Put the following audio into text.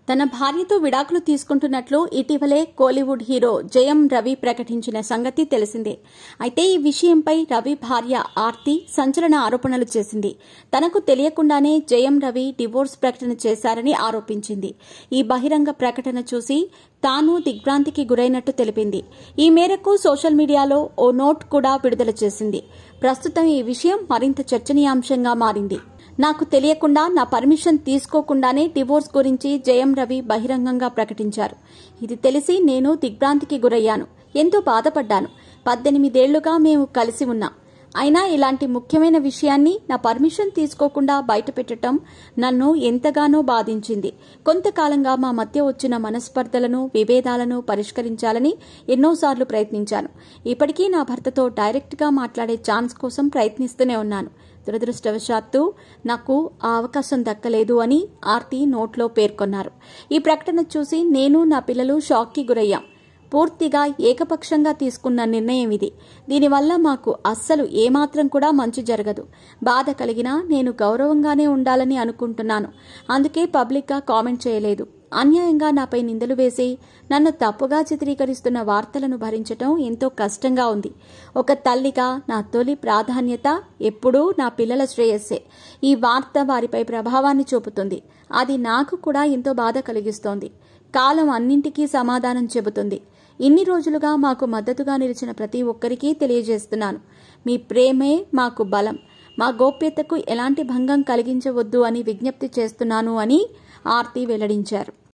తన భార్యతో విడాకులు తీసుకుంటున్నట్లు ఇటీవలే కోలీవుడ్ హీరో జయం రవి ప్రకటించిన సంగతి తెలిసిందే. అయితే ఈ విషయంపై రవి భార్య ఆర్తి సంచలన ఆరోపణలు చేసింది. తనకు తెలియకుండానే జయం రవి డివోర్స్ ప్రకటన చేశారని ఆరోపించింది. ఈ బహిరంగ ప్రకటన చూసి తాను దిగ్భ్రాంతికి గురైనట్టు తెలిపింది. ఈ మేరకు సోషల్ మీడియాలో ఓ నోట్ కూడా విడుదల చేసింది. ప్రస్తుతం ఈ విషయం మరింత చర్చనీయాంశంగా మారింది. నాకు తెలియకుండా నా పర్మిషన్ తీసుకోకుండానే డివోర్స్ గురించి జయం రవి బహిరంగంగా ప్రకటించారు. ఇది తెలిసి నేను దిగ్భ్రాంతికి గురయ్యాను. ఎంతో బాధపడ్డాను. 18 ఏళ్లుగా మేము కలిసి ఉన్నాం. అయినా ఇలాంటి ముఖ్యమైన విషయాన్ని నా పర్మిషన్ తీసుకోకుండా బయటపెట్టడం నన్ను ఎంతగానో బాధించింది. కొంతకాలంగా మా మధ్య వచ్చిన మనస్పర్ధలను, విభేదాలను పరిష్కరించాలని ఎన్నోసార్లు ప్రయత్నించాను. ఇప్పటికీ నా భర్తతో డైరెక్ట్గా మాట్లాడే ఛాన్స్ కోసం ప్రయత్నిస్తూనే ఉన్నాను. దురదృష్టవశాత్తు నాకు ఆ అవకాశం దక్కలేదు అని ఆర్తి నోట్లో పేర్కొన్నారు. ఈ ప్రకటన చూసి నేను, నా పిల్లలు షాక్కి గురయ్యాం. పూర్తిగా ఏకపక్షంగా తీసుకున్న నిర్ణయం ఇది. దీనివల్ల మాకు అస్సలు ఏమాత్రం కూడా మంచి జరగదు. బాధ కలిగినా నేను గౌరవంగానే ఉండాలని అనుకుంటున్నాను. అందుకే పబ్లిక్గా కామెంట్ చేయలేదు. అన్యాయంగా నాపై నిందలు వేసి నన్ను తప్పుగా చిత్రీకరిస్తున్న వార్తలను భరించటం ఎంతో కష్టంగా ఉంది. ఒక తల్లిగా నా తొలి ప్రాధాన్యత ఎప్పుడూ నా పిల్లల శ్రేయస్సే. ఈ వార్త వారిపై ప్రభావాన్ని చూపుతుంది. అది నాకు కూడా ఎంతో బాధ కలిగిస్తోంది. కాలం అన్నింటికీ సమాధానం చెబుతుంది. ఇన్ని రోజులుగా మాకు మద్దతుగా నిలిచిన ప్రతి ఒక్కరికీ తెలియజేస్తున్నాను. మీ ప్రేమే మాకు బలం. మా గోప్యతకు ఎలాంటి భంగం కలిగించవద్దు అని విజ్ఞప్తి చేస్తున్నాను అని ఆర్తి వెల్లడించారు.